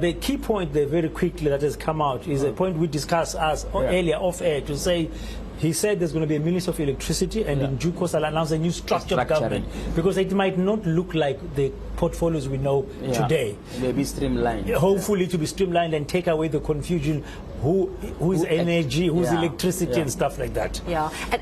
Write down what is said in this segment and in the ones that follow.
The key point there very quickly that has come out is a point we discussed earlier off air to say he said there's going to be a Minister of Electricity and in due course I'll announce a new structure of government because it might not look like the portfolios we know today. Maybe streamlined. Hopefully to be streamlined and take away the confusion who is energy, who's electricity and stuff like that.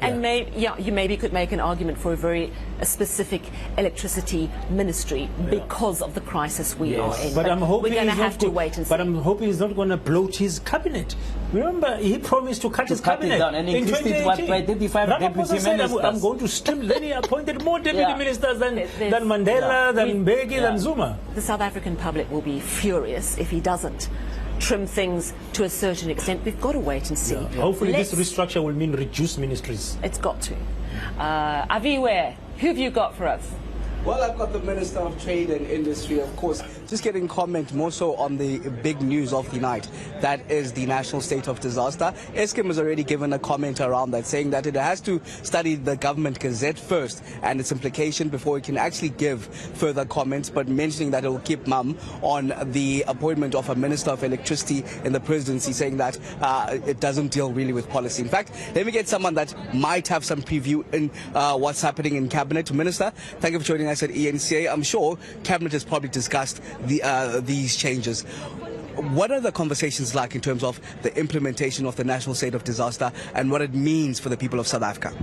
And you maybe could make an argument for a specific electricity ministry because of the crisis we are in. But I'm hoping we're going to have to wait and see. But I'm hoping he's not going to bloat his cabinet. Remember, he promised to cut his cabinet down and in increase it by 35 deputy ministers. I'm going to streamline. Then he appointed more deputy ministers than Mandela, than Mbeki, than Zuma. The South African public will be furious if he doesn't trim things to a certain extent. We've got to wait and see. Hopefully this restructure will mean reduced ministries. It's got to. Aviwe, who have you got for us? Well, I've got the Minister of Trade and Industry, of course, just getting comment more so on the big news of the night. That is the national state of disaster. Eskom has already given a comment around that, saying that it has to study the government gazette first and its implication before it can actually give further comments, but mentioning that it will keep mum on the appointment of a Minister of Electricity in the presidency, saying that it doesn't deal really with policy. In fact, let me get someone that might have some preview in what's happening in Cabinet. Minister, thank you for joining us at ENCA. I'm sure Cabinet has probably discussed these changes. What are the conversations like in terms of the implementation of the national state of disaster and what it means for the people of South Africa?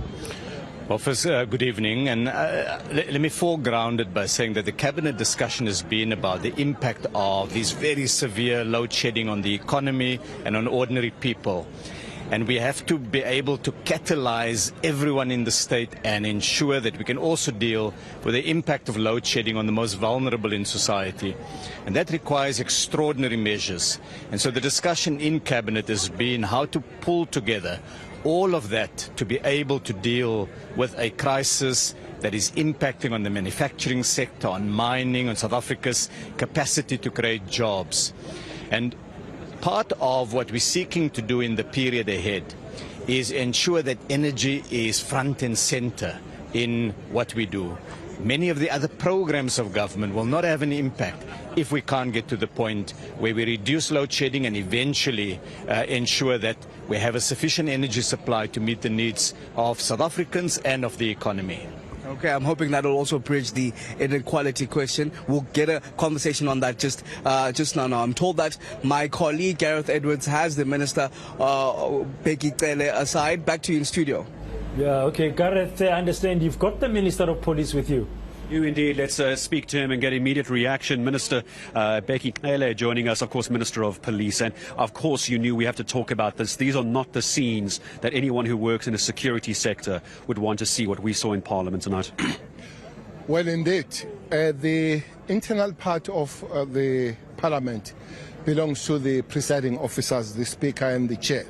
Well, first, good evening, and let me foreground it by saying that the cabinet discussion has been about the impact of these very severe load shedding on the economy and on ordinary people. And we have to be able to catalyze everyone in the state and ensure that we can also deal with the impact of load shedding on the most vulnerable in society. And that requires extraordinary measures. And so the discussion in Cabinet has been how to pull together all of that to be able to deal with a crisis that is impacting on the manufacturing sector, on mining, on South Africa's capacity to create jobs. And part of what we're seeking to do in the period ahead is ensure that energy is front and center in what we do. Many of the other programs of government will not have an impact if we can't get to the point where we reduce load shedding and eventually ensure that we have a sufficient energy supply to meet the needs of South Africans and of the economy. Okay, I'm hoping that will also bridge the inequality question. We'll get a conversation on that just now. I'm told that my colleague Gareth Edwards has the Minister Bheki Cele aside. Back to you in studio. Yeah, okay, Gareth, I understand you've got the Minister of Police with you. You indeed. Let's speak to him and get immediate reaction. Minister Bheki Cele joining us, of course, Minister of Police. And of course, you knew we have to talk about this. These are not the scenes that anyone who works in the security sector would want to see, what we saw in Parliament tonight. Well, indeed. The internal part of the Parliament belongs to the presiding officers, the Speaker and the Chair.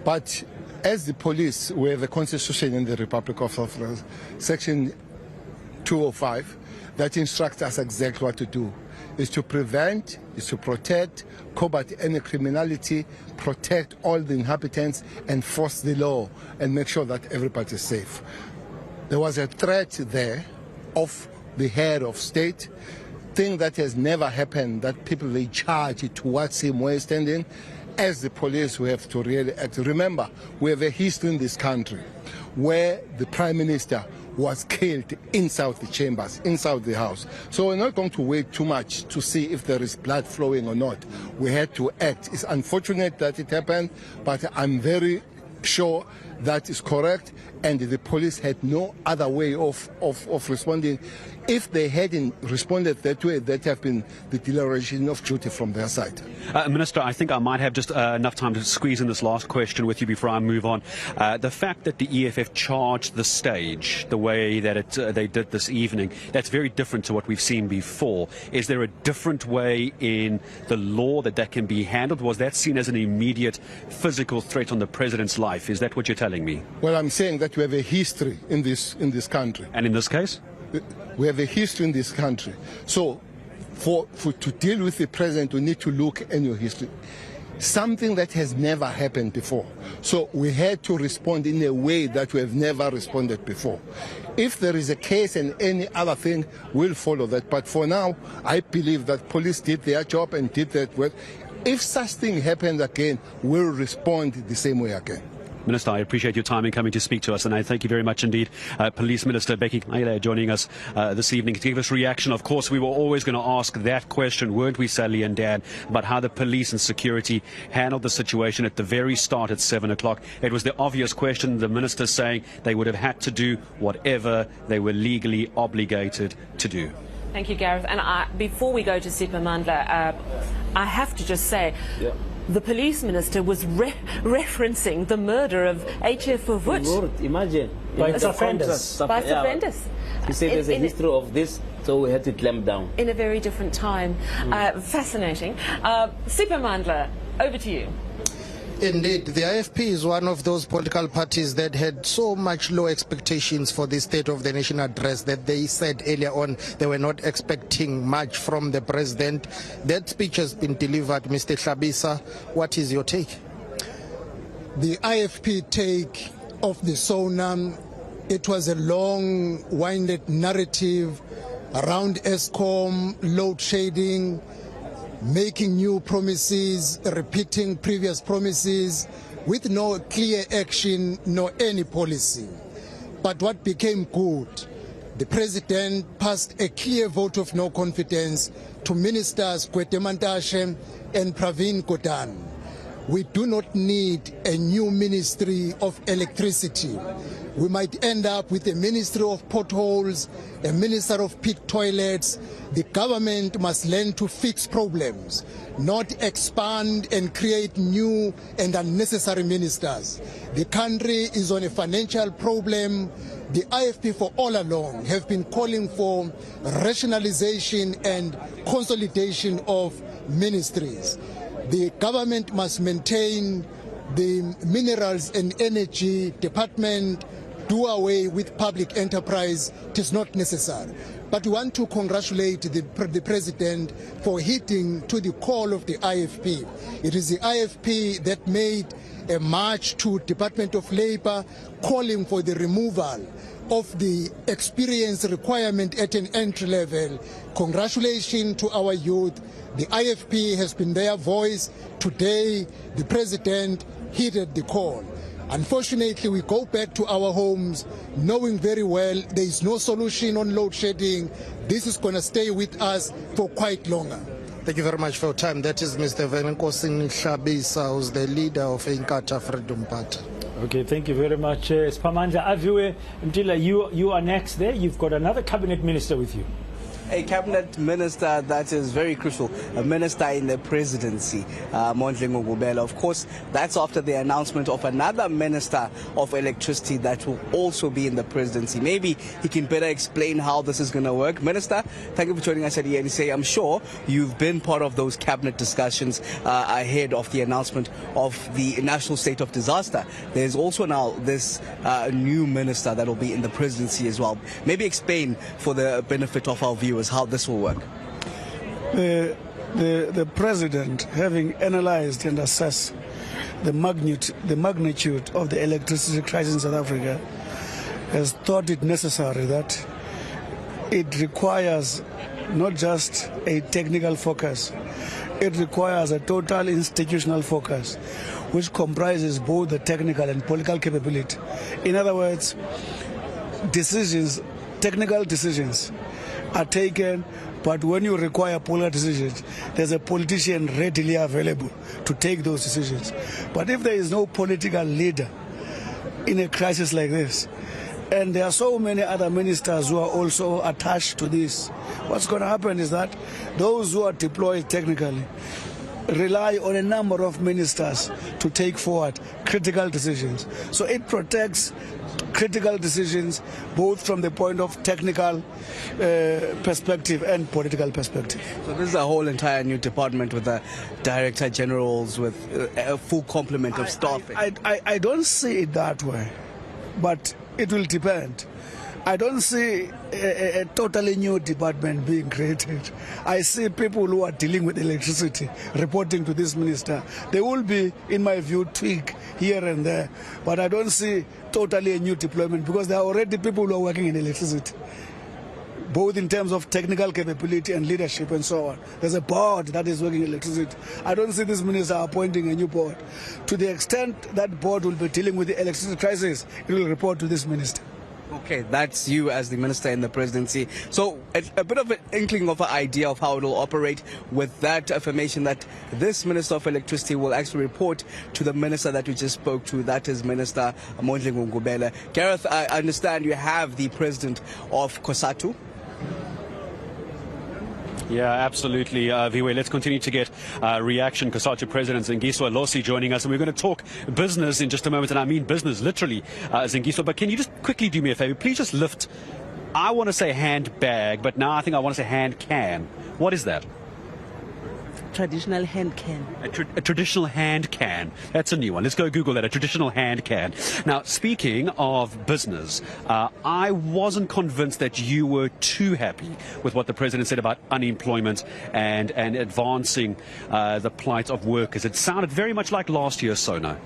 But as the police, we have a constitution in the Republic of South Africa, Section 205, that instructs us exactly what to do. Is to prevent, is to protect, combat any criminality, protect all the inhabitants, enforce the law, and make sure that everybody is safe. There was a threat there of the head of state, thing that has never happened, that people they charge towards him where he's standing. As the police, we have to really act. Remember, we have a history in this country where the Prime Minister was killed inside the chambers, inside the house. So we're not going to wait too much to see if there is blood flowing or not. We had to act. It's unfortunate that it happened, but I'm very sure that is correct, and the police had no other way of responding. If they hadn't responded that way, that have been the declaration of duty from their side. Minister, I think I might have just enough time to squeeze in this last question with you before I move on. The fact that the EFF charged the stage the way that they did this evening, that's very different to what we've seen before. Is there a different way in the law that can be handled? Was that seen as an immediate physical threat on the president's life? Is that what you're telling me? Well, I'm saying that we have a history in this country. And in this case? We have a history in this country. So to deal with the president, we need to look at your history. something that has never happened before. So we had to respond in a way that we have never responded before. If there is a case and any other thing, we'll follow that. But for now, I believe that police did their job and did that well. If such thing happens again, we'll respond the same way again. Minister, I appreciate your time in coming to speak to us, and I thank you very much indeed. Police Minister Becky Cyril joining us this evening to give us reaction. Of course, we were always going to ask that question, weren't we, Sally and Dan, about how the police and security handled the situation at the very start at 7 o'clock. It was the obvious question, the Minister saying they would have had to do whatever they were legally obligated to do. Thank you, Gareth. And before we go to Siphamandla, I have to just say, the police minister was referencing the murder of HF Vut. Imagine. By its offenders. By its offenders. He said there's a history of this, so we had to clamp down. In a very different time. Fascinating. Siphamandla, over to you. Indeed, the IFP is one of those political parties that had so much low expectations for the State of the Nation address that they said earlier on they were not expecting much from the president. That speech has been delivered. Mr. Hlabisa, what is your take? The IFP take of the SONA, it was a long-winded narrative around ESCOM, load shedding, making new promises, repeating previous promises, with no clear action, nor any policy. But what became good, the president passed a clear vote of no confidence to ministers Kwete Mantashe and Pravin Gordhan. We do not need a new ministry of electricity. We might end up with a ministry of potholes, a minister of pit toilets. The government must learn to fix problems, not expand and create new and unnecessary ministers. The country is on a financial problem. The IFP for all along have been calling for rationalization and consolidation of ministries. The government must maintain the Minerals and Energy Department, do away with public enterprise. It is not necessary. But we want to congratulate the president for heeding to the call of the IFP. It is the IFP that made a march to Department of Labor calling for the removal of the experience requirement at an entry level. Congratulations to our youth. The IFP has been their voice. Today, the president heeded the call. Unfortunately, we go back to our homes knowing very well there is no solution on load shedding. This is going to stay with us for quite longer. Thank you very much for your time. That is Mr. Venkosi Hlabisa, who's the leader of Inkatha Freedom Party. Okay, thank you very much. Siphamandla, Aviwe, Mtila, you are next there. You've got another cabinet minister with you. A cabinet minister that is very crucial, a minister in the presidency, Mondli Ngubela. Of course, that's after the announcement of another minister of electricity that will also be in the presidency. Maybe he can better explain how this is going to work. Minister, thank you for joining us at ENSA. I'm sure you've been part of those cabinet discussions ahead of the announcement of the national state of disaster. There's also now this new minister that will be in the presidency as well. Maybe explain for the benefit of our viewers how this will work. The president, having analyzed and assessed the magnitude of the electricity crisis in South Africa, has thought it necessary that it requires not just a technical focus, it requires a total institutional focus, which comprises both the technical and political capability. In other words, technical decisions are taken, but when you require political decisions, there's a politician readily available to take those decisions. But if there is no political leader in a crisis like this, and there are so many other ministers who are also attached to this, what's going to happen is that those who are deployed technically rely on a number of ministers to take forward critical decisions. So it protects critical decisions both from the point of technical perspective and political perspective. So this is a whole entire new department with the director generals, with a full complement of staff. I don't see it that way, but it will depend. I don't see a totally new department being created. I see people who are dealing with electricity reporting to this minister. They will be, in my view, tweak here and there. But I don't see totally a new deployment because there are already people who are working in electricity, both in terms of technical capability and leadership and so on. There's a board that is working in electricity. I don't see this minister appointing a new board. To the extent that board will be dealing with the electricity crisis, it will report to this minister. Okay, that's you as the minister in the presidency. So a bit of an inkling of an idea of how it will operate with that affirmation that this Minister of Electricity will actually report to the minister that we just spoke to, that is Minister Mondleng Ngubela. Gareth, I understand you have the president of COSATU. Yeah, absolutely, Viwe. Let's continue to get reaction. COSATU President Zengiswa Losi joining us, and we're going to talk business in just a moment, and I mean business, literally, Zengiswa. But can you just quickly do me a favor? Please just lift, I want to say handbag, but now I think I want to say hand can. What is that? Traditional hand can. A traditional hand can. That's a new one. Let's go Google that. A traditional hand can. Now, speaking of business, I wasn't convinced that you were too happy with what the president said about unemployment and advancing the plight of workers. It sounded very much like last year's SONA.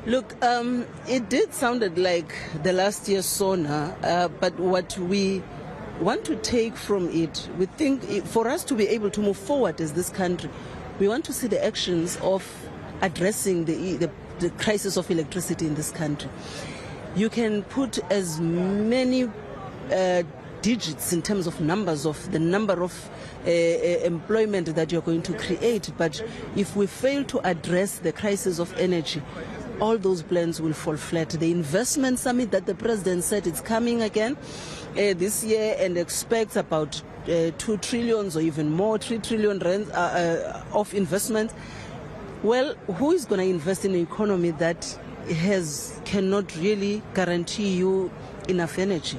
Look, it did sounded like the last year's SONA, but what we want to take from it, we think for us to be able to move forward as this country, we want to see the actions of addressing the crisis of electricity in this country. You can put as many digits in terms of numbers of the number of employment that you're going to create, but if we fail to address the crisis of energy, all those plans will fall flat. The investment summit that the president said it's coming again this year and expects about 2 trillion or even more, 3 trillion rand of investment. Well, who is going to invest in an economy that cannot really guarantee you enough energy?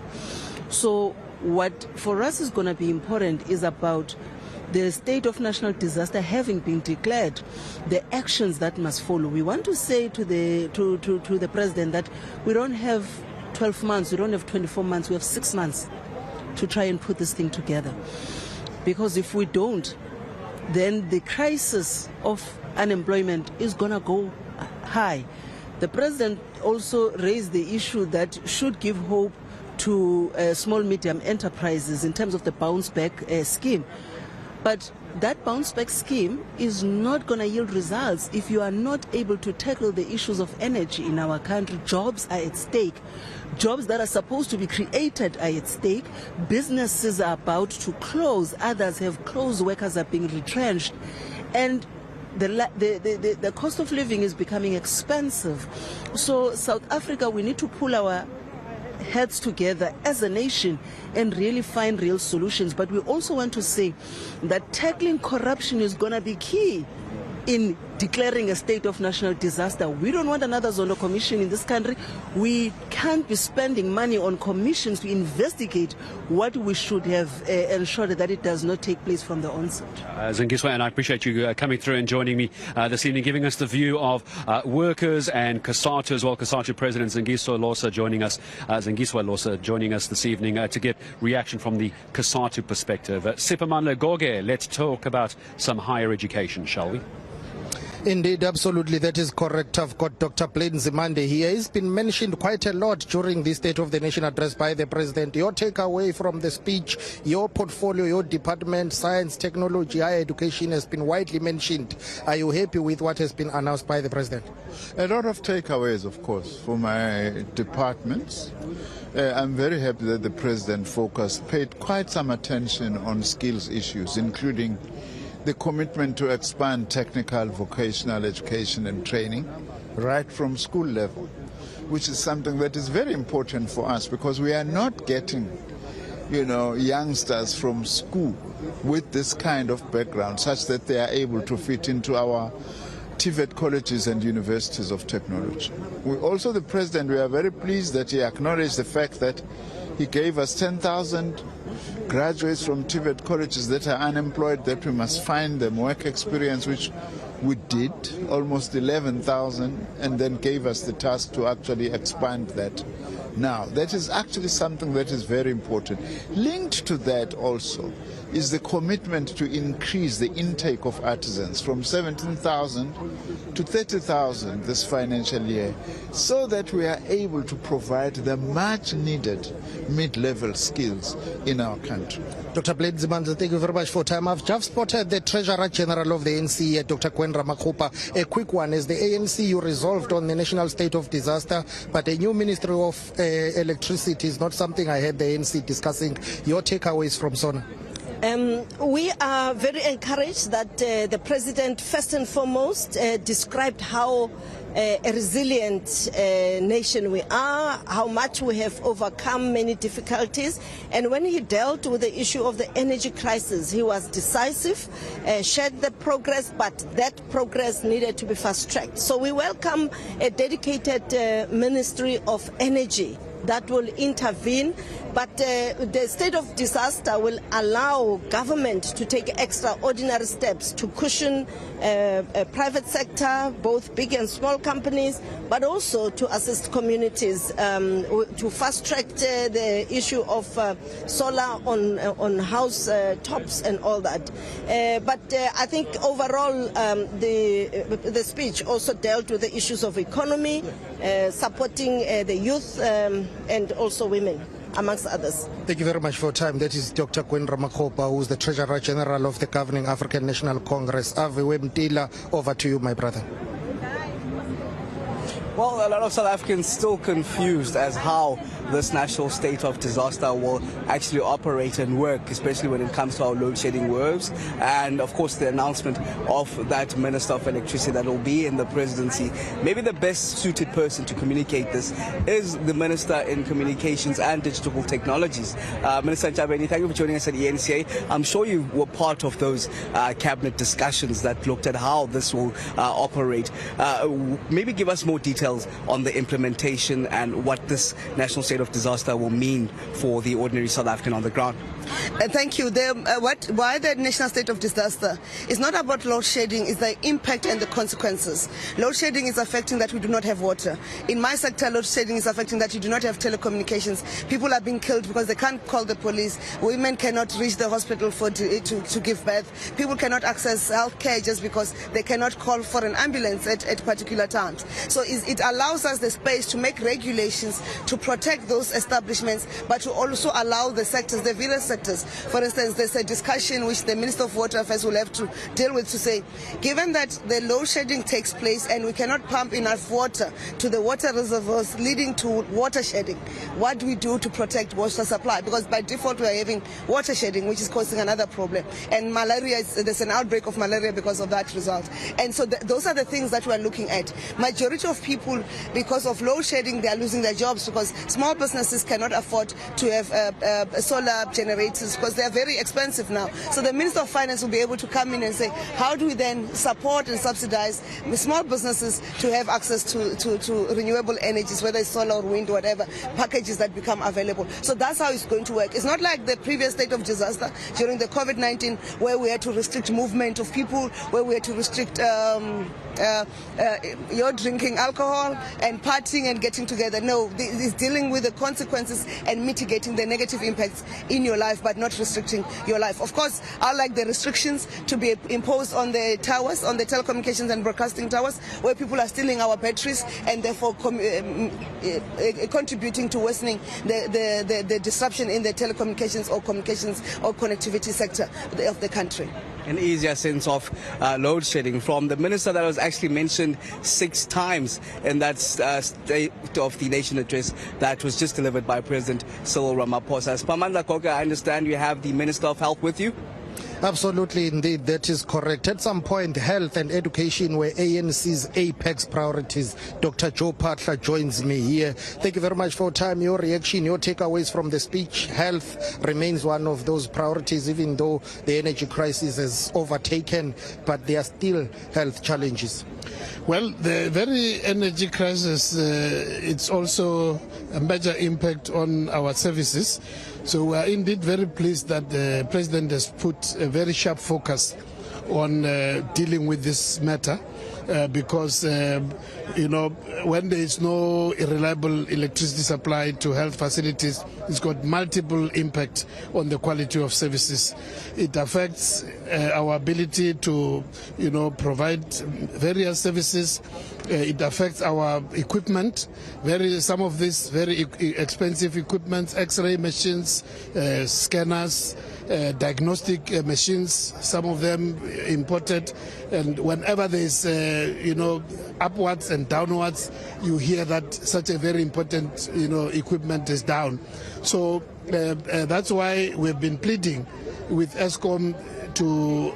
So what for us is going to be important is about the state of national disaster having been declared, the actions that must follow. We want to say to the president that we don't have 12 months, we don't have 24 months, we have 6 months to try and put this thing together. Because if we don't, then the crisis of unemployment is going to go high. The president also raised the issue that should give hope to small medium enterprises in terms of the bounce back scheme. But that bounce back scheme is not going to yield results if you are not able to tackle the issues of energy in our country. Jobs are at stake. Jobs that are supposed to be created are at stake. Businesses are about to close. Others have closed. Workers are being retrenched. And the cost of living is becoming expensive. So South Africa, we need to pull our heads together as a nation and really find real solutions. But we also want to say that tackling corruption is going to be key in declaring a state of national disaster. We don't want another Zondo commission in this country. We can't be spending money on commissions to investigate what we should have ensured that it does not take place from the onset. Zengiswa, and I appreciate you coming through and joining me this evening, giving us the view of workers and COSATU as well. COSATU President Zengiswa Losa joining us this evening to get reaction from the COSATU perspective. Siphamandla Goge, let's talk about some higher education, shall we? Indeed, absolutely, that is correct. I've got Dr. Blaine Zimande here. He's been mentioned quite a lot during the State of the Nation address by the President. Your takeaway from the speech, your portfolio, your department, science, technology, higher education has been widely mentioned. Are you happy with what has been announced by the President? A lot of takeaways, of course, for my departments. I'm very happy that the President paid quite some attention on skills issues, including the commitment to expand technical vocational education and training right from school level, which is something that is very important for us because we are not getting, youngsters from school with this kind of background such that they are able to fit into our TVET colleges and universities of technology. The President, we are very pleased that he acknowledged the fact that he gave us 10,000 graduates from TVET colleges that are unemployed, that we must find them work experience, which we did, almost 11,000, and then gave us the task to actually expand that now. That is actually something that is very important. Linked to that also is the commitment to increase the intake of artisans from 17,000 to 30,000 this financial year, so that we are able to provide the much needed mid-level skills in our country. Dr. Blade Zimanza, thank you very much for time. I've just spotted the Treasurer General of the ANC, Dr. Ramaphosa. A quick one. As the ANC, you resolved on the national state of disaster, but a new Ministry of Electricity is not something I heard the ANC discussing. Your takeaways from SONA? We are very encouraged that the President, first and foremost, described how a resilient nation we are, how much we have overcome many difficulties. And when he dealt with the issue of the energy crisis, he was decisive, shared the progress, but that progress needed to be fast-tracked. So we welcome a dedicated Ministry of Energy that will intervene, but the state of disaster will allow government to take extraordinary steps to cushion private sector, both big and small companies, but also to assist communities to fast-track the issue of solar on house tops and all that. But I think overall the speech also dealt with the issues of economy, supporting the youth and also women, amongst others. Thank you very much for your time. That is Dr. Ramaphosa, who is the Treasurer General of the governing African National Congress. Aviwe Mtila, over to you, my brother. Well, a lot of South Africans still confused as how this national state of disaster will actually operate and work, especially when it comes to our load shedding works. And of course, the announcement of that Minister of Electricity that will be in the presidency. Maybe the best suited person to communicate this is the Minister in Communications and Digital Technologies. Minister Jabeni, thank you for joining us at ENCA. I'm sure you were part of those cabinet discussions that looked at how this will operate. Maybe give us more details on the implementation and what this national state of disaster will mean for the ordinary South African on the ground. Thank you. Why the national state of disaster is not about load shedding, it's the impact and the consequences. Load shedding is affecting that we do not have water. In my sector, load shedding is affecting that you do not have telecommunications. People are being killed because they can't call the police. Women cannot reach the hospital to give birth. People cannot access health care just because they cannot call for an ambulance at particular times. So it allows us the space to make regulations to protect those establishments, but to also allow the sectors, the various sectors. For instance, there's a discussion which the Minister of Water Affairs will have to deal with to say, given that the load shedding takes place and we cannot pump enough water to the water reservoirs leading to water shedding, what do we do to protect water supply? Because by default we are having water shedding, which is causing another problem. And malaria, there's an outbreak of malaria because of that result. And so those are the things that we are looking at. Majority of people, because of load shedding, they are losing their jobs because small businesses cannot afford to have solar generators because they are very expensive now. So the Minister of Finance will be able to come in and say, how do we then support and subsidize small businesses to have access to renewable energies, whether it's solar or wind, whatever, packages that become available. So that's how it's going to work. It's not like the previous state of disaster during the COVID-19 where we had to restrict movement of people, where we had to restrict you're drinking alcohol and partying and getting together. No, it's dealing with the consequences and mitigating the negative impacts in your life, but not restricting your life. Of course, I like the restrictions to be imposed on the towers, on the telecommunications and broadcasting towers, where people are stealing our batteries and therefore contributing to worsening the disruption in the telecommunications or communications or connectivity sector of the country. An easier sense of load shedding from the minister that was actually mentioned 6 times in that State of the Nation address that was just delivered by President Cyril Ramaphosa. Spamandla Koka, I understand you have the Minister of Health with you. Absolutely, indeed, that is correct. At some point, health and education were ANC's apex priorities. Dr. Joe Patla joins me here. Thank you very much for your time, your reaction, your takeaways from the speech. Health remains one of those priorities, even though the energy crisis has overtaken, but there are still health challenges. Well, the very energy crisis, it's also a major impact on our services. So we are indeed very pleased that the President has put a very sharp focus on dealing with this matter. Because, when there is no reliable electricity supply to health facilities, it's got multiple impact on the quality of services. It affects our ability to, provide various services. It affects our equipment. Some of these very expensive equipment, X-ray machines, scanners, diagnostic machines, some of them imported, and whenever there's upwards and downwards, you hear that such a very important equipment is down. So that's why we've been pleading with Eskom to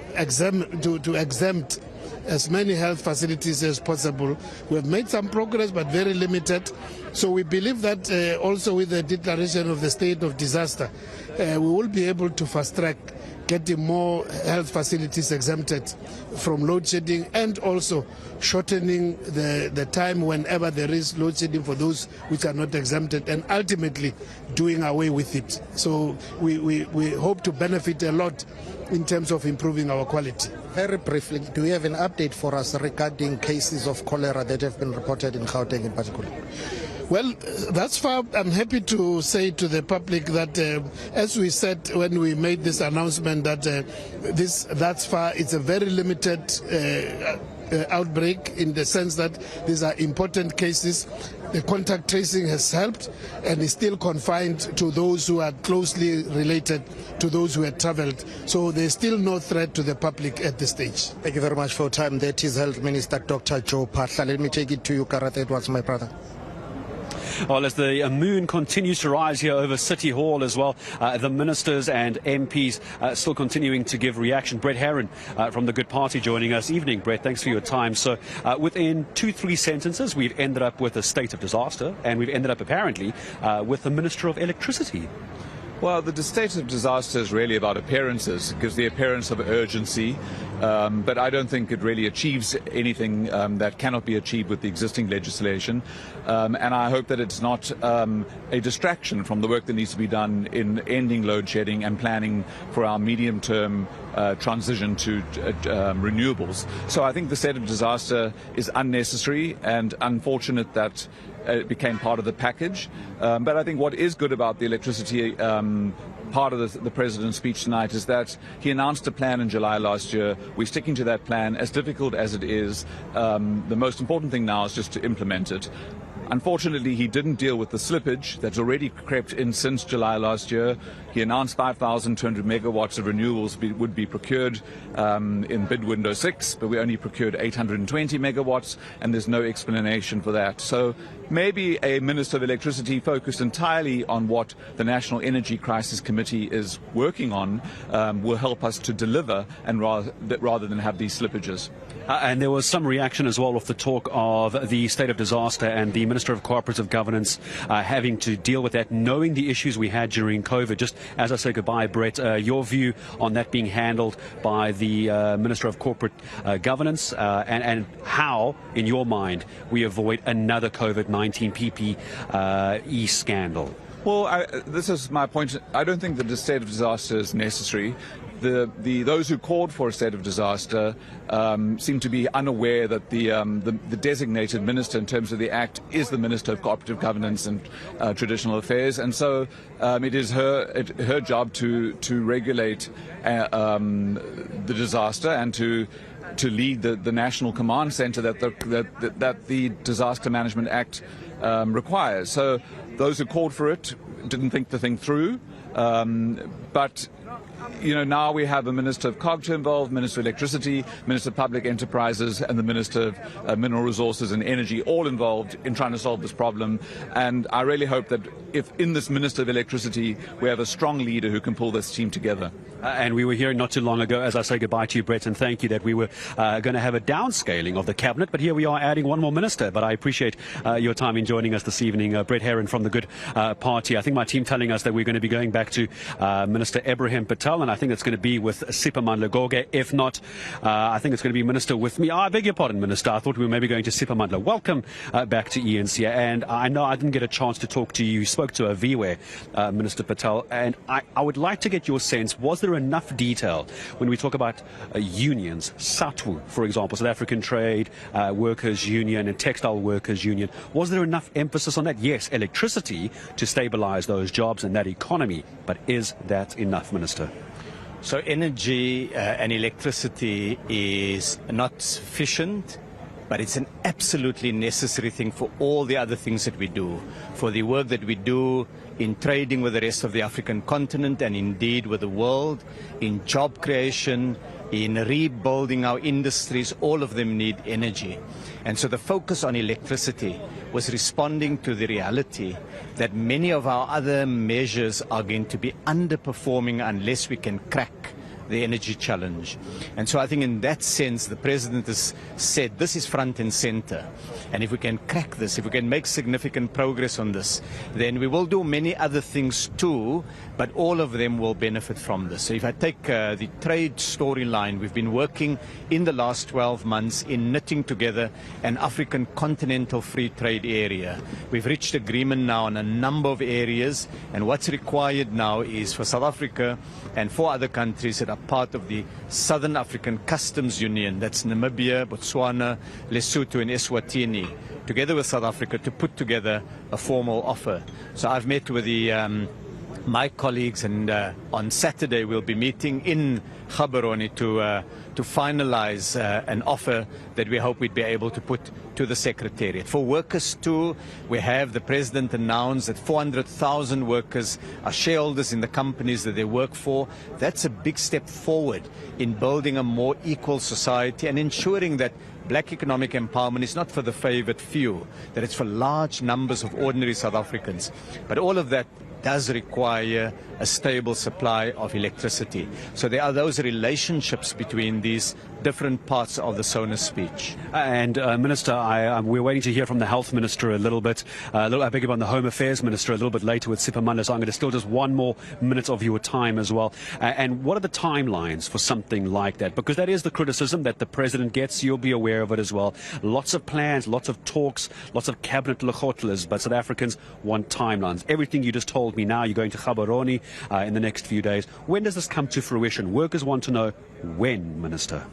exempt as many health facilities as possible. We have made some progress, but very limited. So we believe that also with the declaration of the state of disaster, we will be able to fast-track getting more health facilities exempted from load shedding, and also shortening the time whenever there is load shedding for those which are not exempted, and ultimately doing away with it. So we hope to benefit a lot in terms of improving our quality. Very briefly, do you have an update for us regarding cases of cholera that have been reported in Gauteng in particular? Well, thus far, I'm happy to say to the public that, as we said when we made this announcement, that thus far it's a very limited outbreak, in the sense that these are important cases. The contact tracing has helped and is still confined to those who are closely related to those who had traveled. So there's still no threat to the public at this stage. Thank you very much for your time. That is Health Minister Dr. Joe Phaahla. Let me take it to you, Gareth Edwards, my brother. Well, as the moon continues to rise here over City Hall as well, the ministers and MPs still continuing to give reaction. Brett Herron from the Good Party joining us. Evening, Brett. Thanks for your time. So within 2-3 sentences, we've ended up with a state of disaster, and we've ended up apparently with the Minister of Electricity. Well, the state of disaster is really about appearances. It gives the appearance of urgency, but I don't think it really achieves anything that cannot be achieved with the existing legislation. And I hope that it's not a distraction from the work that needs to be done in ending load shedding and planning for our medium-term transition to renewables. So I think the state of disaster is unnecessary and unfortunate that it became part of the package. But I think what is good about the electricity part of the President's speech tonight is that he announced a plan in July last year. We're sticking to that plan, as difficult as it is. The most important thing now is just to implement it. Unfortunately, he didn't deal with the slippage that's already crept in since July last year. He announced 5,200 megawatts of renewables would be procured in bid window 6, but we only procured 820 megawatts, and there's no explanation for that. So maybe a Minister of Electricity focused entirely on what the National Energy Crisis Committee is working on will help us to deliver, and rather than have these slippages. And there was some reaction as well off the talk of the state of disaster and the Minister of Cooperative Governance having to deal with that, knowing the issues we had during COVID. Just as I say goodbye, Brett, your view on that being handled by the Minister of Corporate Governance and how, in your mind, we avoid another COVID-19 PPE scandal? Well, this is my point. I don't think that the state of disaster is necessary. Those who called for a state of disaster seem to be unaware that the designated minister in terms of the Act is the Minister of Cooperative Governance and Traditional Affairs, and so it is her job to regulate the disaster and to lead the national command centre that the Disaster Management Act requires. So those who called for it didn't think the thing through, but now we have a Minister of COGTA involved, Minister of Electricity, Minister of Public Enterprises, and the Minister of Mineral Resources and Energy, all involved in trying to solve this problem. And I really hope that if in this Minister of Electricity we have a strong leader who can pull this team together. And we were hearing not too long ago, as I say goodbye to you, Brett, and thank you, that we were going to have a downscaling of the cabinet, but here we are adding one more minister. But I appreciate your time in joining us this evening. Brett Herron from the Good Party. I think my team telling us that we're going to be going back to Minister Ebrahim Patel, and I think it's going to be with Siphamandla Goge. If not, I think it's going to be Minister with me. I beg your pardon, Minister. I thought we were maybe going to Siphamandla. Welcome back to ENC. And I know I didn't get a chance to talk to you. You spoke to Aviwe, Minister Patel, and I would like to get your sense. Was there there enough detail when we talk about unions, SATWU, for example, South African Trade Workers Union and Textile Workers Union? Was there enough emphasis on that? Yes, electricity to stabilize those jobs and that economy, but is that enough, Minister? So energy and electricity is not sufficient, but it's an absolutely necessary thing for all the other things that we do, for the work that we do in trading with the rest of the African continent and indeed with the world, in job creation, in rebuilding our industries. All of them need energy. And so the focus on electricity was responding to the reality that many of our other measures are going to be underperforming unless we can crack the energy challenge. And so I think in that sense the President has said this is front and center, and if we can crack this, if we can make significant progress on this, then we will do many other things too, but all of them will benefit from this. So if I take the trade storyline, we've been working in the last 12 months in knitting together an African continental free trade area. We've reached agreement now on a number of areas, and what's required now is for South Africa and 4 other countries that are part of the Southern African Customs Union, that's Namibia, Botswana, Lesotho and Eswatini, together with South Africa, to put together a formal offer. So I've met with my colleagues, and on Saturday we'll be meeting in Gaborone to finalize an offer that we hope we'd be able to put to the Secretariat. For workers too, we have the President announced that 400,000 workers are shareholders in the companies that they work for. That's a big step forward in building a more equal society and ensuring that black economic empowerment is not for the favored few, that it's for large numbers of ordinary South Africans. But all of that does require a stable supply of electricity. So there are those relationships between these different parts of the SONA speech. And Minister, we're waiting to hear from the Health Minister a little bit. I beg your pardon, the Home Affairs Minister a little bit later with Siphamandla. So I'm going to steal just one more minute of your time as well. And what are the timelines for something like that? Because that is the criticism that the President gets. You'll be aware of it as well. Lots of plans, lots of talks, lots of cabinet lekgotlas, but South Africans want timelines. Everything you just told me now, you're going to Gaborone in the next few days. When does this come to fruition? Workers want to know when, Minister.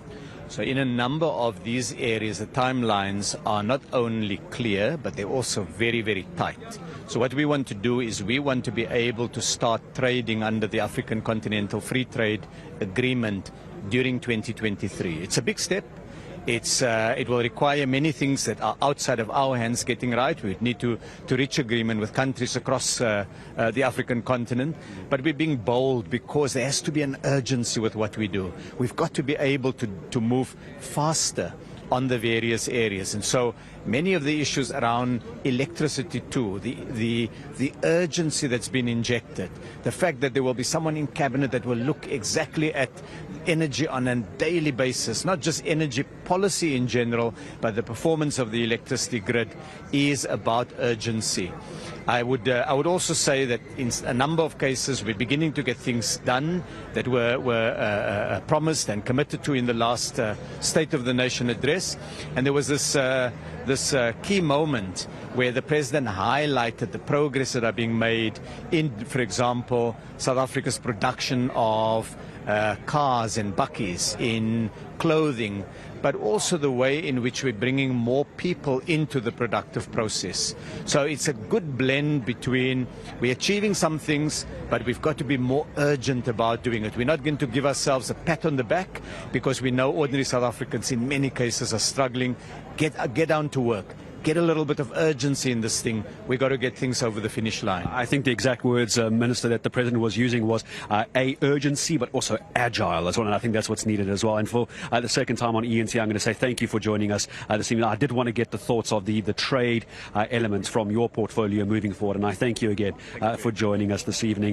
So in a number of these areas, the timelines are not only clear, but they're also very, very tight. So what we want to do is we want to be able to start trading under the African Continental Free Trade Agreement during 2023. It's a big step. It will require many things that are outside of our hands getting right. We need to reach agreement with countries across the African continent. But we're being bold because there has to be an urgency with what we do. We've got to be able to move faster on the various areas. And so many of the issues around electricity too, the urgency that's been injected, the fact that there will be someone in cabinet that will look exactly at energy on a daily basis, not just energy policy in general, but the performance of the electricity grid, is about urgency. I would also say that in a number of cases we're beginning to get things done that were promised and committed to in the last State of the Nation address. And there was this key moment where the President highlighted the progress that are being made in, for example, South Africa's production of cars and bakkies, in clothing, but also the way in which we're bringing more people into the productive process. So it's a good blend between we're achieving some things, but we've got to be more urgent about doing it. We're not going to give ourselves a pat on the back because we know ordinary South Africans in many cases are struggling. Get down to work. Get a little bit of urgency in this thing. We've got to get things over the finish line. I think the exact words, Minister, that the President was using was urgency, but also agile as well. And I think that's what's needed as well. And for the second time on ENC, I'm going to say thank you for joining us this evening. I did want to get the thoughts of the trade elements from your portfolio moving forward. And I thank you again for joining us this evening.